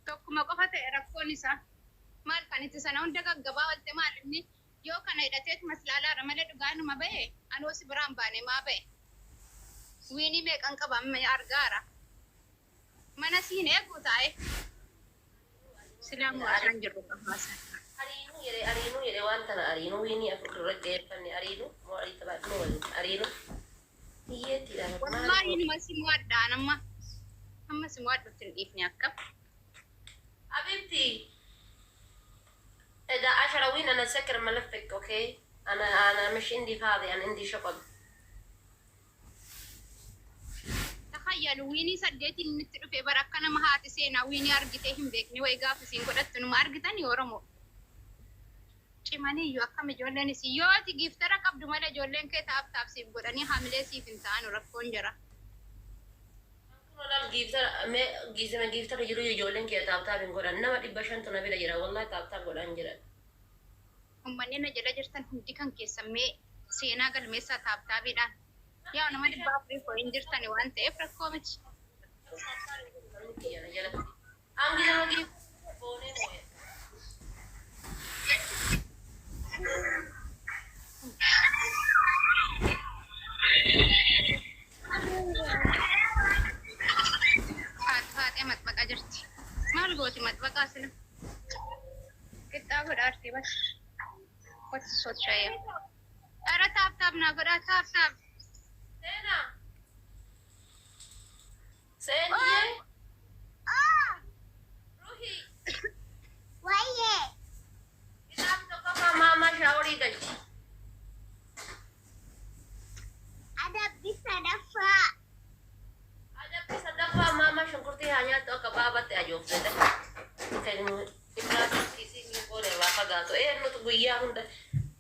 Tokkuma qofa ta'e rakkoon isaa maal kan itti sana hunda gaggabaa walte maal inni yoo kana hidhateet maslaalaadha malee dhugaanuma ba'e anoosi biraan baane maa ba'e wiinii meeqan qabame argaara mana siin eegu taa'e silamu asan jirru qabaasa ariinu yere waan tana ariinu wiinii afur dura geeffanne ariinu moo arii tabaadhuma waliin ariinu hiyyeettidha wallaahi numa simu addaan amma simu addutti hin dhiifne akkam حبيبتي إذا 10 وين أنا سكر ملفك أوكي أنا مش عندي فاضي أنا عندي شغل تخيلوا ويني سديتي النتر في بركنا ما هاتي سينا ويني أرجتهم بيكني ويقاف سين قدرت نما أرجتني ورمو cimanii yoo akkam ijoolleen isii yoo ati giftara qabdu malee ijoolleen kee taap siif godhanii haamilee siif hin ta'an rakkoon jira. giftara jiru ijoolleen kee taap hin godhan nama 500 na bira jira wallahi taap godhan jira. Uummanni na jala jirtan hundi kan keessamee seenaa galmeessaa taaptaabidhaan yaa nama 400 koo hin jirtani waan ta'eef rakkoo miti. Amgi nama giftara boonee moo'e. Faatee matbaqaa jirti. Maal gooti matbaqaa sila? Qixxaa godhaarti bas. Wati socho'ee. Ara taap naa godhaa taap. Seenaa. Ruhi. Waayee. Kitaab tokko mama shaaworii galchi. Adabbi sadaffaa. Adabbi sadaffaa mama shunkurtii haa nyaattu akka baabatti ajoofte. Ibrahim kiisii ni boodee waa fagaatu. Nuti guyyaa hunda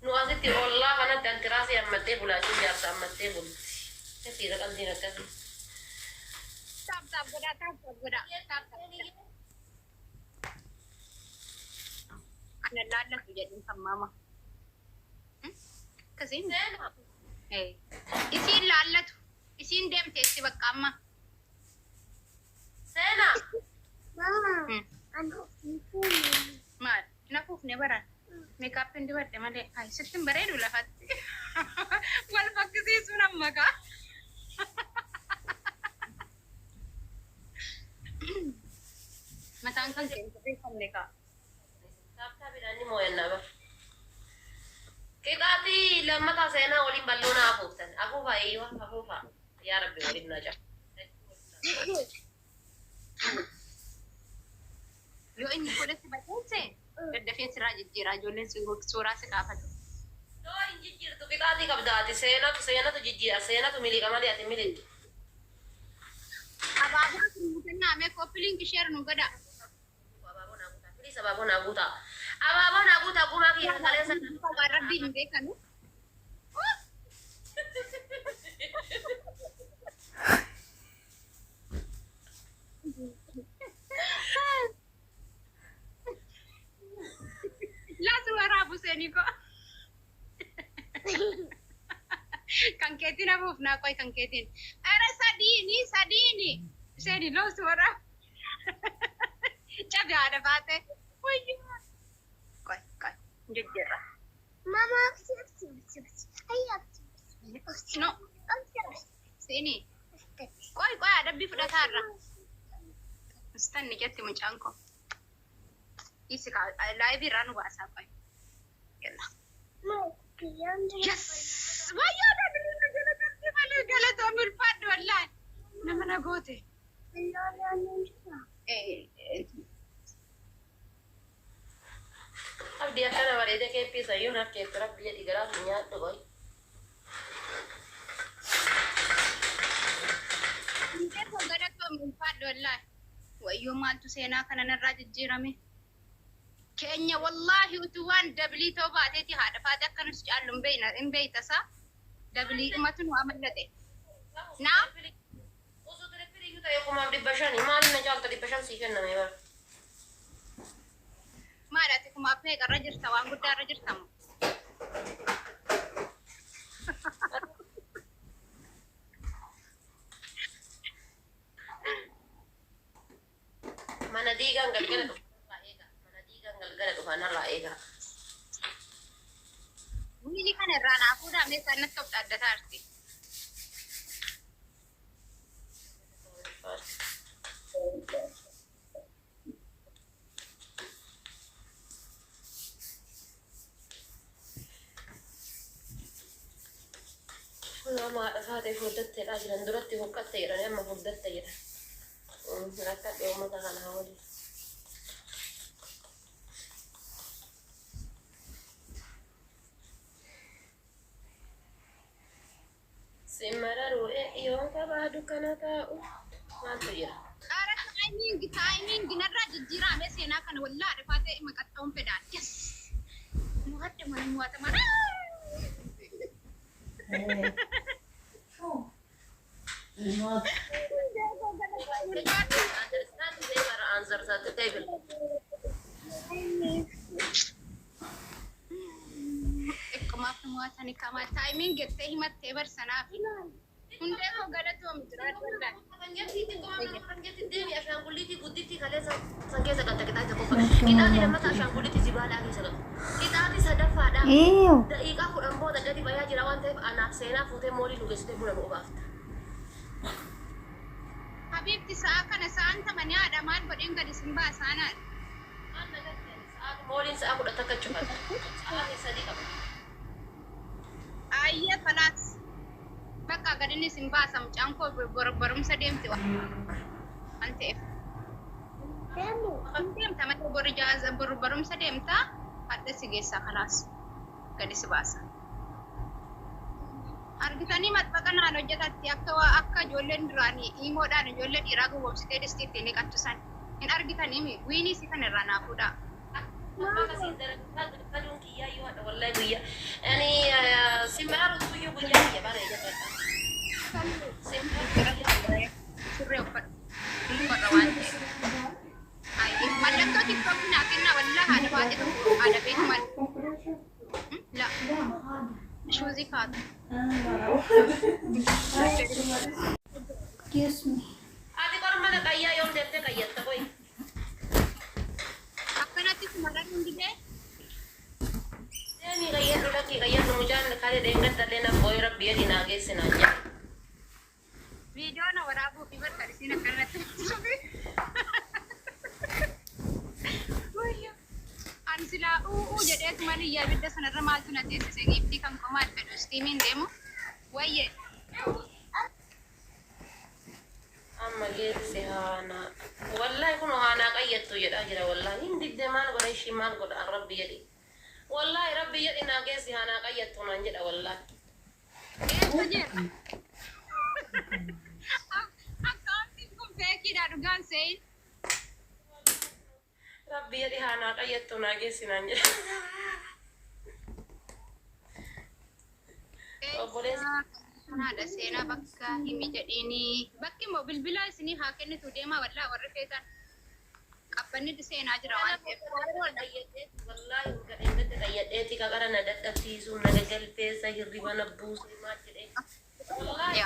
nu asitti ollaa kanatti antiraasii ammattee bulaachuu jaarsa ammattee bulti. Kasiira qalbiin akkasii. Taap godhaa. Ana laallatu jedhin kan mama. Akkasiin. Isiin laallatu. Isiin deemteetti bakka amma. Seenaa. Maal? Nafuufne baran. Meekaappiin dibadde malee. Ay, sittin bareedu lafatti. Wal fakkisiisuun amma kaa. Mataan kan keessa beekamne kaa. Taaptaabidhaan ni moo'annaa bara. Qixaatii lammataa seenaa waliin bal'oo na afuuftan. Afuufaa eeyyuu afuufaa. Yaa Rabbi waliin na jaa. Yoo inni godhatti bateesse daddafee sirraa jijjiiraa ijoolleen suuraa si kaafatu. Yoo hin jijjiirtu qixaatii qabdaati seenatu jijjiira seenatu miliqa malee ati miliqu. Abaaboo kun mutannaa mee koppiliin kisheer nu godha. Abaaboo naa guutaa. Abaaboo naa guutaa gumaa kiyya kaleessa. Waan rabbii hin beekanu. Laatu waraabu seenii ko. Kan keetiin hafuuf naa qoy kan keetiin. Ara sadiini. Seeni loosu waraabu. Cabe haadha baate. Qoy. Jijjiirra. Mama, No. Seeni. Qoy adabbii fudhataarra. Mustanni jetti mucaan ko. Isi ka live irraa nu baasaa qoy. Yalla. Yes! Wayyaa dadhabbii malee galatoon ulfaadhu wallaahi. Nama na goote. Abdii akkana bareedee keeppisa yoo rakkeetti rabbi jedhi garaaf nyaadhu qoy. Galatoon ulfaadhu wallaahi. Wayyoo maaltu seenaa kana narraa jijjiirame. Keenya wallaahi utuu waan dablii ta'uu baateeti haadha faate akka nuti caallu hin beeytasaa. Dablii dhumatu nu amallate. Naa? Osoo tirippiriyyuu ta'e kumaaf 500 maali na caalta 500 sii kenname bara. Maadhaati kumaaf meeqarra jirta waan guddaarra jirtamu. Mana diigaan galgala dhufa narraa eegaa. Mana diigaan galgala dhufa narraa eegaa. Wiini kana irraa naafuudhaa meeshaa natti of dhaaddataa arti. Nama haadha fudhatteedha jiran duratti huqqatte jedhanii amma fudhatte jedhan. Akka dhiyoommata kanaa waliin. Simararu yoon qabaadu kana taa'u maaltu jira? Ara taayimingi narraa jijjiirame seenaa kana wallaa dhufaa ta'e maqaxxa'uun fedhaan. Yes! Nu hadde mana muwata mana. Answer satu table. Maaf muwata ni kama timing gette himattee barsanaaf. Hundee koo galatoom jiraadha. Rangetti deemi ashaangulliitii gudditti kaleessa san keessa qatta qixaatti qofa. Qixaatti lammata ashaangulliitii zibaalaa keessa qabu. Qixaatti sadaffaadha. Daqiiqaa 10 booda gadi bayaa jira waan ta'eef anaaf seenaa fuutee moolii nu geessitee buna nu obaafta. Habibti sa'a kana sa'aan tamanii haadha maal godheen gadi sin baasaanaan. Mooliin sa'a 10 takka cufata. Sa'a 3 qaba. Ayya kalaas. Bakka gadinni sin baasa mucaan koo barumsa deemte waan ta'eef. Deemta malee barumsa deemta adda si geessaa kalaas. Gadi si baasa. Argitanii maxxaqa naan hojjetatti akka ijoolleen duraanii hiimoodhaan ijoollee dhiiraa gowwoomsitee distiitti ni qattusan. Hin argitanii wiinii si kan irraa naafuudha. Kaduun kiyyaa yoo hadha wallahi guyyaa. Yani simbaraa rutuyyuu guyyaa kiyya bara eeggata. Surree uffadhu. Uffadha waan ta'eef. Mallattoo tiktook naa kennaa wallaa haadha baatee tokko haadha beeku malee. La. Shuuzii kaatu. Excuse me. Ati kormana qayyaa yoom deemtee qayyatta qoy. Akkanatti sumarran hundee. Deemii qayyadhu lakkii qayyadhu mucaan kalee deemgattallee naaf booyi rabbi jedhi naa geessinaa jedha. Viidiyoo na waraabuu fi barbaadisiin akkanatti sufi. Ani silaa jedheetu mali yaa ibidda sanarra maaltu na teessise giiftii kan koo maal fedhu istiimiin deemu wayye. Amma geesse haanaa. Wallahi kun haanaa qayyattu jedhaa jira wallahi. Hin didde maal godha ishii maal godha rabbi jedhi. Wallahi rabbi jedhi naa geessi haanaa qayyattu naan jedha wallahi. Eessa jira? Akkaawuntiin kun feekiidha dhugaan seeyin. Rabbi jedhi haanaa qayyattu naa geessi naan jedha. Kanaadha seenaa bakka himi jedhiini. Bakki immoo bilbila isinii haa kennitu deemaa wallaa warri feetan. Qabbanni seenaa jira waan ta'eef. Wallahi gadheengatti qayyadheeti qaqara na dadhabsiisuu na gagalfeessa hirriba na buusee maal jedhee. Wallahi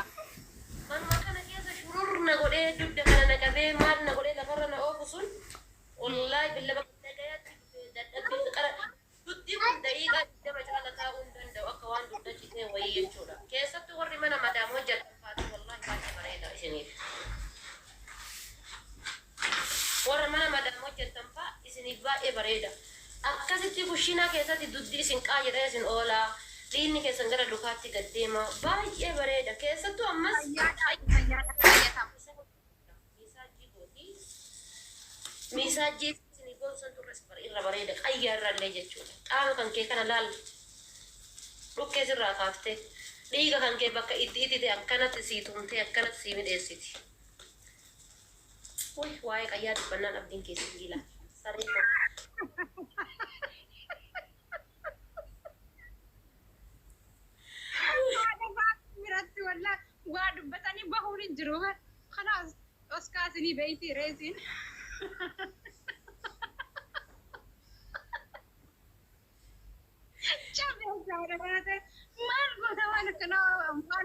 manuma kana keessa shurur na godhee dugda kana na qabee maal na godhee lafarra na oofu sun wallahi billa bakka dhagayaatti dadhabbii qara duddi kun daqiiqaa 20 caala taa'uu hin danda'u akka waan dugda citee wayii jechuudha. Keessattuu warri mana madaam hojjetan faati wallahi baay'ee bareeda isiniif. Warra mana madaam hojjetan faa isiniif baay'ee bareeda. Akkasitti kushiinaa keessatti duddi isin qaayedha isin oolaa. Diinni keessan gara lukaatti gad deema baay'ee bareeda. Keessattuu ammas miisaajii isinii goonsan turres irra bareeda qayyaa irrallee jechuudha. Qaama kan kee kana laal dhukkee sirraa kaaftee dhiiga kan kee bakka itti itite akkanatti sii tumtee akkanatti sii midheessiti. Waa'ee qayyaa dubbannaan abdiin keessatti gila. Saree waa dubbatanii bahuun hin jiru. Kanaas oskaasinii beeyti reesiin. Chabeessaadha baate maal goota waan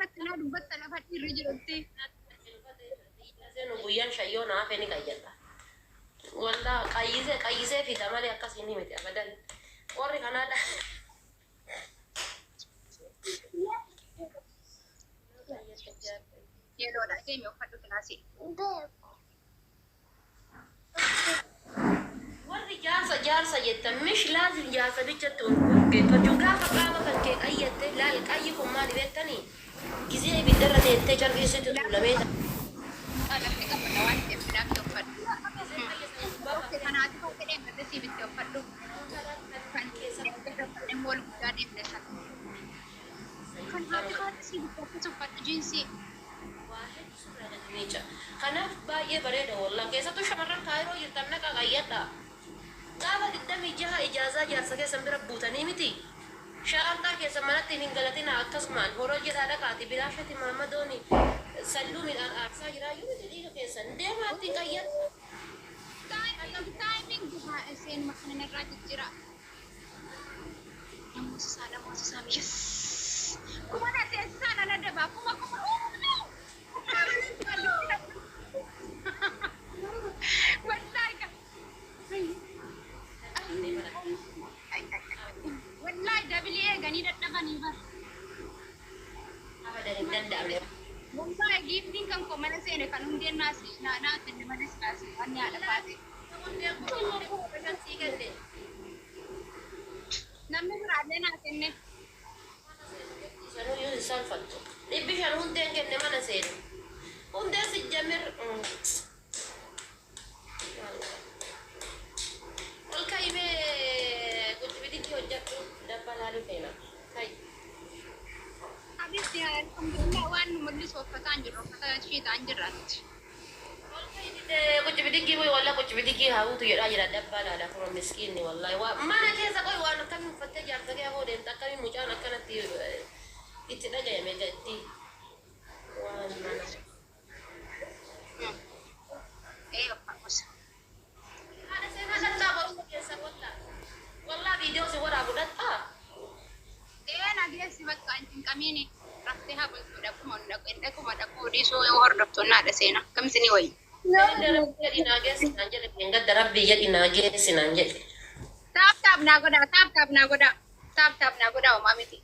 akkanaa dubbatta lafa dhiirri jirutti. guyyaan shayyoo naaf ni qayyata. Wallah qayyisee fida malee akkasiin miti abadan. Warri kanaadha. Yeroodha deemee uffadhu kilaasii. Warri jaarsa jettan mish laazim jaarsa bichatti ol gaggeeffachuu gaafa qaama kan kee qayyatte laal qayyi kun maali beektanii? Gizee ibiddarra teettee jargeessitu tuulamee ta'a. Lafti qabata waan ta'eef fidaatti uffadhu. Kanaatiif akka deemtee siibitti uffadhu. Kan deemtee wal guddaa deemtee sana. Kanaatiif akka siibitti akkasii uffadhu jiinsii. Kanaaf baay'ee bareeda wallaan keessattuu shamarran kaayiroo jirtan naqa qayyadha. Gaafa 26 ijaazaa jaarsa keessan bira buutanii miti. Shaantaa keessa manatti hin galatina akkasumaan horoo jedhaa dhaqaati bilaashati maammadooni salluu midhaan aarsaa jiraayyuu miti dhiiga keessan deemaatti qayyadha. Taayimin gubaa isheen makana irraa jijjiira. Namoota yes. Kuma na seensisaa na dabaa kuma. Wallahi dabilie gani dadhabanii bar. Wallahi giftiin kan ko mana seene kan hundeen naasi naa tenne mana silaasi wanni haadha baate. Namni biraallee naa tenne. Sanuu yoo salfattu. Dhibbi shan hundeen kenne mana seene. Hundeen si jamir. Olkaime kucibidiki hojjatu dabbalaalu feena. Kai. Abis alhamdulillah waan mul'is uffataan jiru uffata shiitaan jirratti. Olkaime kucibidiki wala kucibidiki haawutu jedhaa jira dabbalaadha kuma miskiinni wallahi. Mana keessa qoy waan akkamiin uffattee jaarsa kee hoo deemta akkamiin mucaan akkanatti itti dhagayame jetti. Waan mana. Uffatus. Wallah video si warabu datta. Nageessi bakka antiin qamiini raftee haa bultuudha kuma dhaquu dhiisuu yoo hordoftu naadha seena kamsini wayi. Taap naa godhaa homaa miti.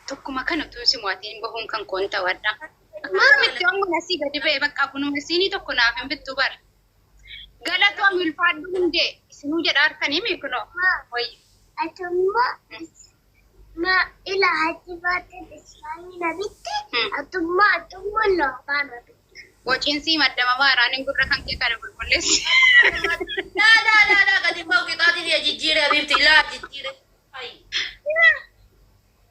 Tokkuma kana tuusi mootiin bahuun kan koon ta'adha. Maamitti amma nasii gadi ba'e bakka kunuma siinii tokko naaf hin bittu bara. Galatoom ulfaadhu hundee isinuu jedha harkanii miikunoo wayi. Atumma na ila hati baate bishaani na bitte atumma loofaan bitte. Wociinsii maddama baaraanin gurra kan kee kana qulqulleessi. Laa gadi ba'u qixaatiin jijjiire abiibti laa jijjiire.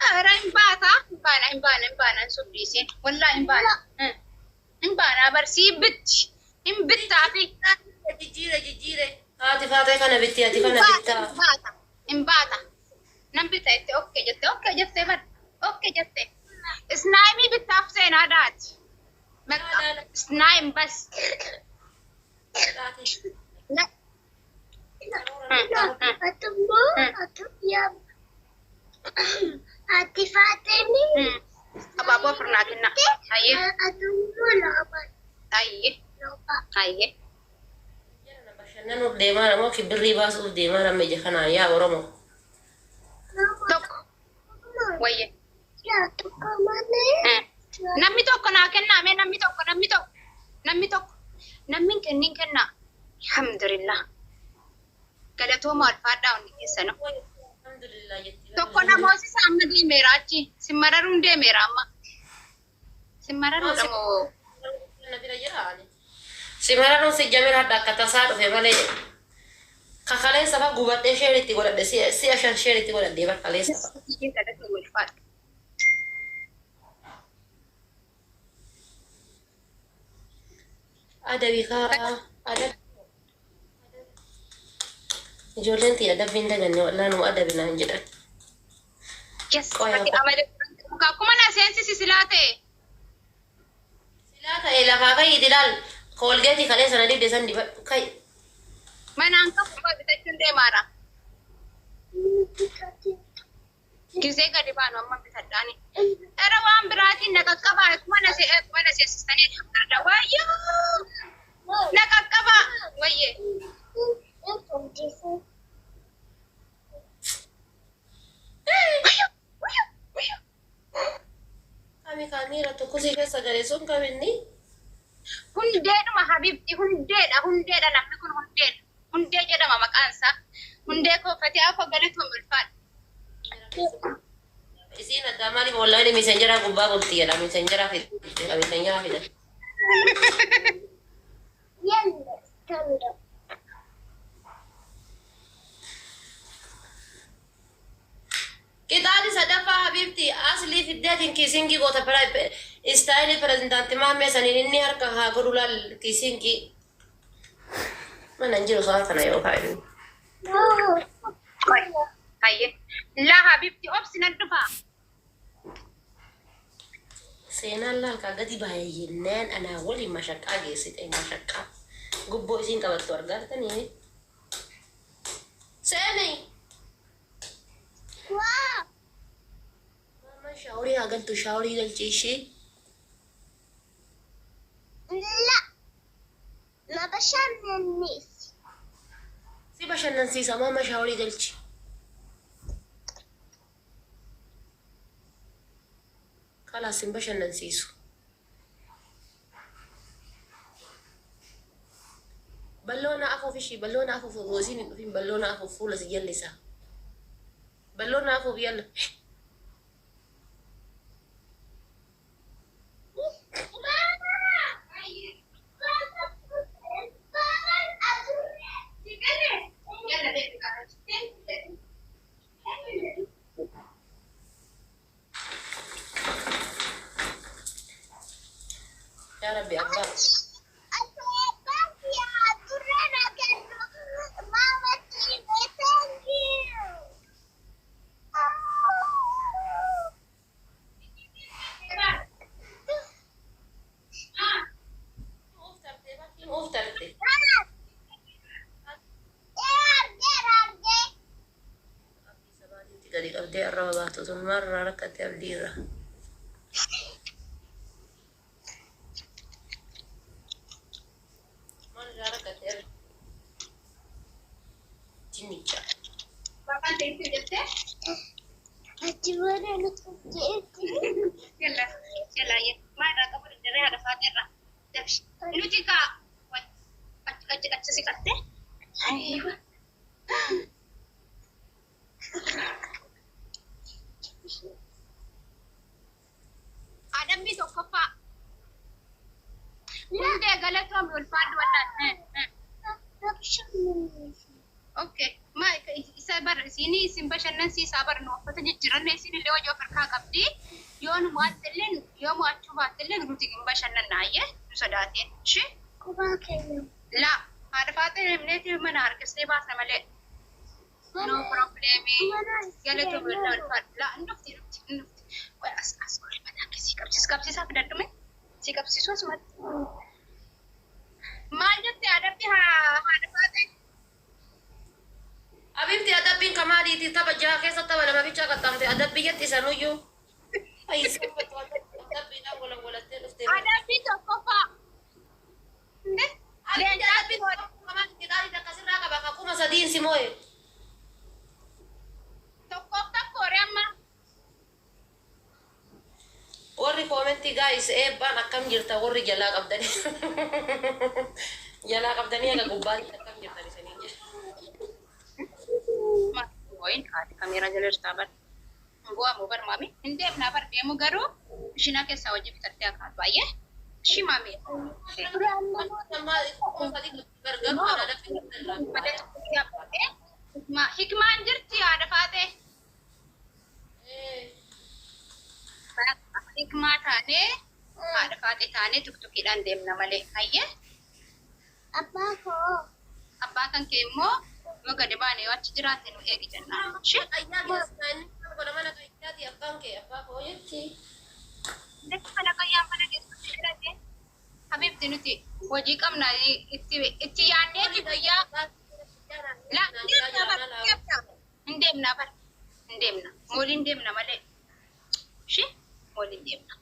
Ara hin baana hin subdiisin wallaa hin baana barsii bitti hin bittaa fi jijjiire. Haati faatee kana bitti ati kana bittaa. Hin baata. Nan bita itti okkee jettee bar. Okkee jettee. Snaayimii bittaaf seenaa daati. Snaayim bas. Ati faateni. Abaaboo firnaa kenna. Ayyee. Atumma loofaan. Ayyee. Nanuuf deemaa namoo kibirrii baasuuf deemaa namni ija kanaan yaa Oromoo. Tokko. Wayye. Tokko malee. Namni tokko naa kennaame namni tokko. Namni kennin kennaa. Alhamdulillah. Galatooma alfaadhaa hundi keessanoo. Alhamdulillah jetti. Tokko namoota amma deemeera achi. Simmararuun deemeera amma. Simmararuudha moo. Simaranuun si jamila adda akka tasaa dhufe malee kakaleessa fa'a gubadhee sheeritti godhadhe si'a shan sheeritti godhadhee bakkaleessa fa'a. Adabii ijoolleen tii adabbiin daganne wallaan adabi naan jedhan. Akkuma na seensisi silaa ta'e. Silaa ta'e lafaa ka'ii ilaal. Kolgeeti kalee sana dibde san dibadhu kai. Manaan qabu bitachuun deemaadha. Gisee gadi baanu amma bitadhaani. Era waan biraatiin na qaqqabaa mana seensistanii harda wayyoo. Na qaqqabaa wayyee. Kami kamera tokko si keessa galee sun kaminni. Hundeedhuma Habibti, hundeedha namni kun hundeedha. Hundee jedhama maqaan isaa. Hundee koffatee akka galatuun ulfaadha. Isiin addaa maaliif wallahi misenjera gubbaa bulti jedha misenjera fida. Kitaabni sadaffaa Habibti asli fiddeetiin kiisingii goota istaayilii pirezidaantii maammee saniin inni harka haa godhu laal kiisingii. Mana hin jiru so'aa kana yoo kaa'e. Hayyee. Laa Habibti obsinan dhufaa. Seenaan laalkaa gadi baay'inaan anaa waliin mashaqqaa geessite mashaqqaa. Gubboo isiin qabattu argaatanii. Seenii. Mama shaaworii haa galtu shaaworii galchee ishee. Si bashannansiisa mama shaaworii galchi. Kalaas hin bashannansiisu. Balloona afuuf ishii balloona afuuf goosiin hin dhufin balloona afuuf fuula si jallisa. Balloona afuuf yalla. Ya Rabbi Akbar. Dari qabdee arraba baatu sun marra rakkate abdiirra. Marra rakkate jinnicha. Bapak thank you jettee. Yalla maal qabu dirree haadha faatirra. Nuti kaa achi siqatte. Adamni tokkoffaa. Hundee galatoomii ulfaadhu wallaan. Okay. Isa bar isin bashannansiisaa bar nu uffata jijjiiranne isin illee hojii of harkaa qabdi. Yoo nu mo'attillee yoo mo'achuu baattillee nuti hin bashannannaayyee nu sodaateen. Shi? Laa haadha faatee himneeti mana harkisnee baasna malee. No problem. Galatoomii ulfaadhu. Laa nufti. Wai as ol bataa si qabsiisaa fidadhume. Si qabsiisuu asumatti. Maal jettee adabbi haadha faatee? Habibti adabbiin kamaaliiti tapha jaha keessa tapha lama bichaa qaxxamte adabbii jetti isanuyyuu. Adabbiidhaan walattee dhuftee. Adabbii tokkoffaa. Adabbiin kamaaliiti qaalii akkasirraa qaba kakuma sadiin si moo'e. Tokko amma. Warri koomentii gaayis eebbaan akkam jirta warri jalaa qabdanii. Jalaa qabdanii aga gubbaatti akkam jirtan isanii jira. Wayin haati kamera jalirtaa bar. Bu'aa bar maami. Hin deemnaa bar deemu garuu ishina keessaa hojii bitattee akka baay'ee. Shi maami. Hikmaan jirti haadha faatee. Hikmaa taanee haadha faatee taanee tuktukiidhaan deemna malee. Hayyee. Abbaa kan kee immoo yoo gadi baane yoo achi jiraate nu eegi jennaan. Kana qayyaan mana keessatti fidate. Habibti nuti hojii qabna itti yaadneeti guyyaa. Hin deemna bar. Hin deemna. Mooliin deemna malee. Shi mooliin deemna.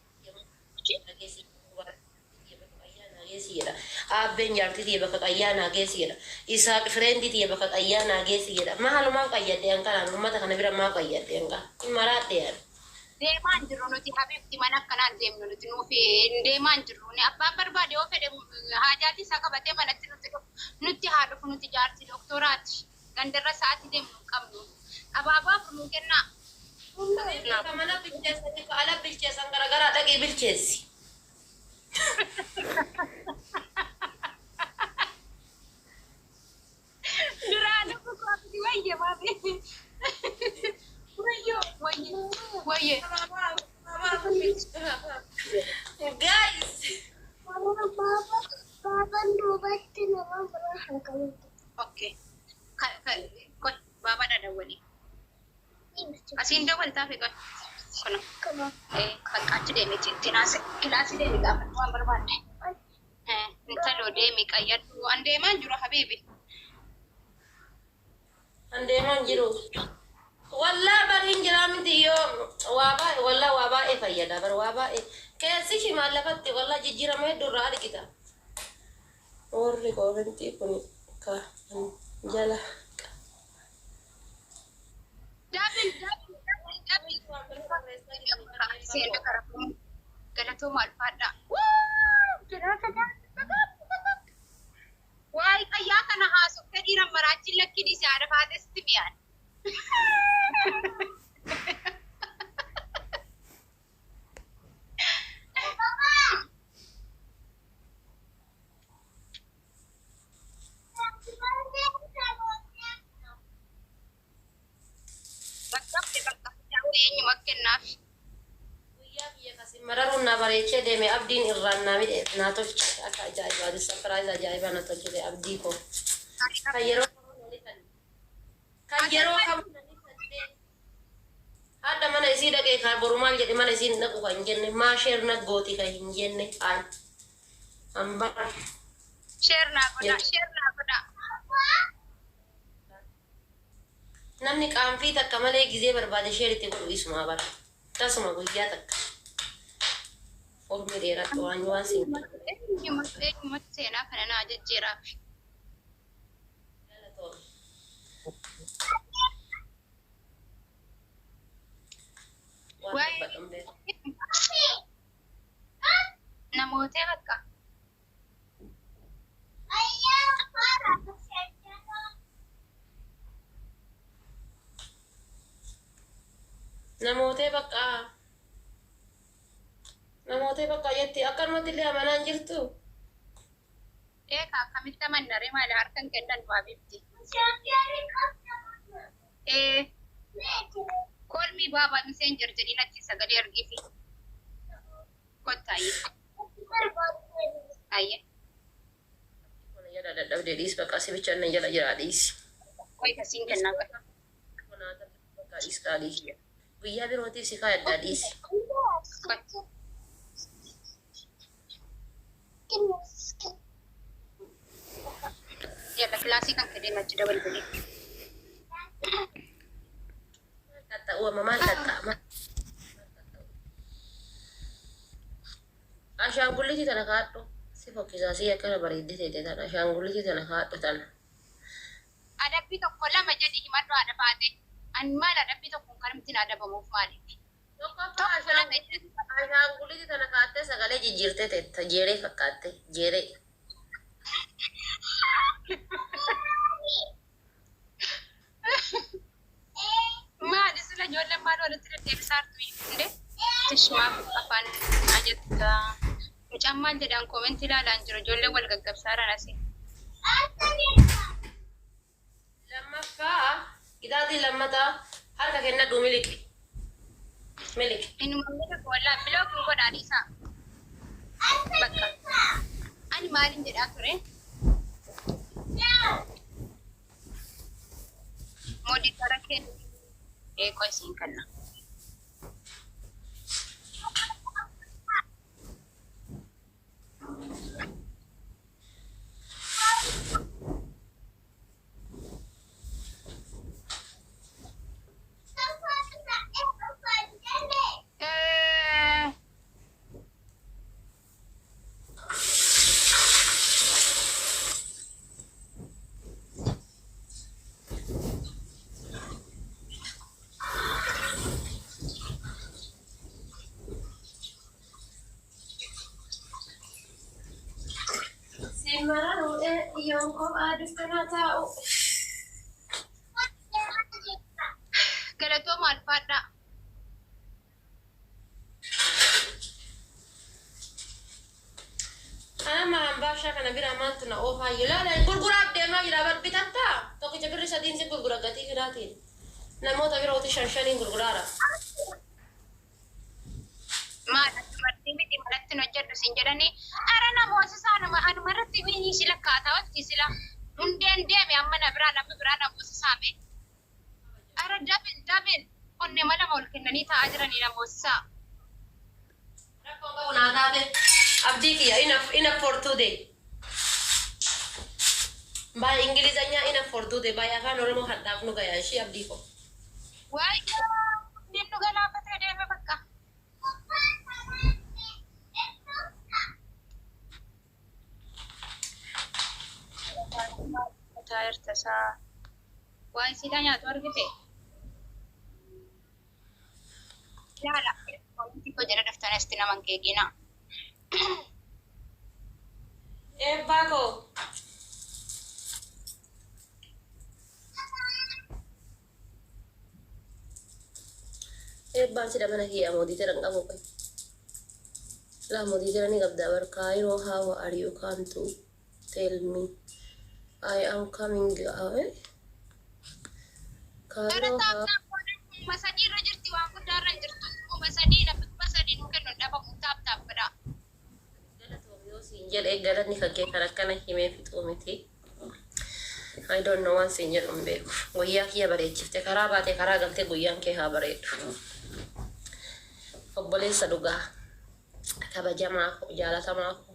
geessiidha. Aabbeen jaartii tiyya bakka qayyaanaa geessiidha. Isaa fireendii tiyya bakka qayyaanaa geessiidha. Maalumaaf qayyadde hanqanaan uummata kana bira maaf qayyadde hanqa? Maraadhe yaadha. Deemaan jirru nuti Habibti mana akkanaan deemnu nuti nuufi deemaan jirru ni abbaan barbaade yoo fedhe haajaati isaa qabatee manatti nutti haa dhufu nuti jaartii doktooraati gandarra sa'aatii deemnu qabnu abaabaaf nuu kennaa. Mana bilcheessanii ka ala bilcheessan garagaraa dhaqee bilcheessi. Duraan dhufu koofti wayye maame. Wayye. Guys. Baba nubatti nama biraa hanqalu. Okay. Koi baba ada wali. Asin dawal tapi koi. Kono. Kan achi deemi tinaase kilaasi deemi gaafa waan barbaadde. Intalo deemi qayyadhu waan deemaan jiru habiibi. Andeeman jiru. Wallah barin jira miti yo waba e fayyada bar waba e keessi shimal lafatti wallah jijjiirama heddurraa argita. Warri koomenti kun ka jala. Galatoo maal fadha. Waay qayyaa kana haasofte dhiiran maraachiin lakkiin isaa haadha faatesti miyaan. Mararuun na bareechee deeme abdiin irraan naa midhe naa tolche akka ajaa'ibaati sarpiraayiz ajaa'ibaa na tolchite abdii koo kan yeroo kamuu hadda mana isii dhaqee kan boru maal jedhe mana isiin dhaqu kan hin jenne maa sheer na gooti kan hin jenne aan hambaa sheer naa godha. Namni qaanfii takka malee gizee barbaade sheeritti godhu isumaa bara tasuma guyyaa takka. Ormi dheeraa waan siin eenyumatti seenaa kana naa jejjeeraaf. Namootee bakka. Namootee bakka jetti akkanumatti illee amanaan jirtu. Eegaa akkamitti amannaree maali harkaan kennan Habibti. Kolmii baabaa miseenjer jedhin achi sagalee argiifi. Kottaayyee. Ayyee. Kana jala dadhabdee dhiis bakka si bicha inni jala jiraa dhiisi. Qoy kasiin kennaa qaba. Bakka dhiis kaalii. Guyyaa birootiif si kaayaddaa dhiisi. Jala kilaasii kan kedee machi dabalbale. Uumamaan qaxxaama. Ashaangullitii tana kaadhu. Si fokkisaasii akkana bareeddee teete tana ashaangullitii tana kaadhu tana. Adabbii tokko lama jedhi himadhu haadha faate. Ani maal adabbii tokkoon karamtiin adabamuuf maaliif? Ashaangullitii tana kaattee sagalee jijjiirtee teetta jeeree fakkaatte jeeree. Maali sila ijoolleen maal walitti deddeebisaartu inde tishmaa afaan ajetta mucaan maal jedhan koomenti ilaalaan jiru ijoolleen wal gaggabsaaran asii. Lammaffaa kitaatii lammataa harka kennadhu miliki. Inni mul'atu wallaa bilookiin godhaa dhiisaa. Bakka. Ani maalin jedhaa ture? Mooditara kennu. Eeqoo isiin kanna. duftanaa taa'u. Galatooma alfaadhaa. Ama hambasha kana bira maaltu na oofaa ilaala gurguraaf deemaa jira barbitatta tokkicha birri sadiin si gurgura gatii biraatiin namoota birooti shan shaniin gurguraara. Maadha dubartii miti malatti hojjedhu siin jedhanii ara namoota isaa anuma irratti biyyi si lakkaataa waqtii sila hundeen deeme amma na biraa namni biraa namoota saame. Ara dabil qonne mala ol kennanii taa'aa jiranii namoota isaa. Rakkoon qabu naa taate abdii kiyya enough for today. Baay'ee Ingilizanya enough for today baay'ee afaan Oromoo hadhaaf nu gayaa ishee abdii koo. Waay hundeen nu galaafatee deeme bakka. Taayir tasaa waay siidaa nyaatu argite. Yaala wanti koo jala daftanesti naman keekina. Eebbaa koo. Eebbaan sida mana kiyya mootii jiran qabu qoy. Laa mootii jiranii qabda barkaayiroo how are you come to tell me I am coming away. Kaayiroo how Masadii irra jirti waan guddaa irra jirtu. Masadii nu kennu dhabamu taap godha. jedhee galanni fakkee kan akkana himee fixuu miti. I don't know waan siin jedhu hin beeku. Guyyaa kiyya bareechifte karaa baatee karaa galtee guyyaan kee haa bareedu. Obboleessa dhugaa kabajamaa koo jaalatamaa koo